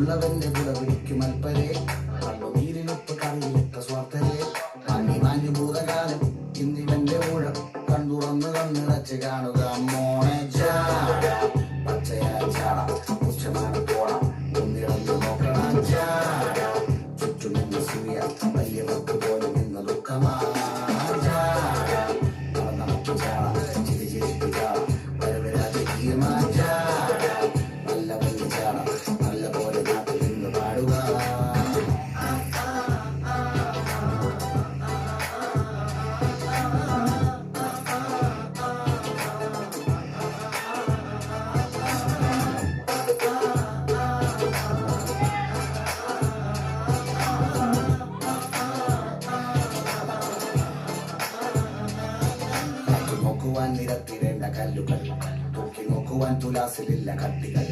ഉള്ളവന്റെ കൂടെ പിടിക്കും അൽപ്പരെ കണ്ടു നീരിനൊപ്പ് കറിയിലിട്ട സ്വാർത്ഥരെ മാഞ്ഞു മാഞ്ഞു ഭൂതകാലം ഇന്നിവന്റെ ഊഴം കണ്ടുറന്ന് കണ്ണിറച്ച് കാണുക മോണെ ചാട പച്ചയായ ചാട ഉച്ചമാണ് പോണ ഒന്നിടന്ന് നോക്കണ ചാട ചുറ്റും നിന്ന് സൂയ വലിയവർക്ക് പോലും ഇന്ന് ദുഃഖമാ ചാട നമുക്ക് ചാട ചിരി ചിരിപ്പ് ചാട വരവരാജകീയമാ ചാട നല്ല വലിയ ചാട നല്ല പോലെ നാട്ടിൽ നിന്ന് പാടുക നോക്കുവാൻ നിരത്തിടേണ്ട കല്ലുകൾ തൂക്കി നോക്കുവാൻ തുലാസിലില്ല കട്ടികൾ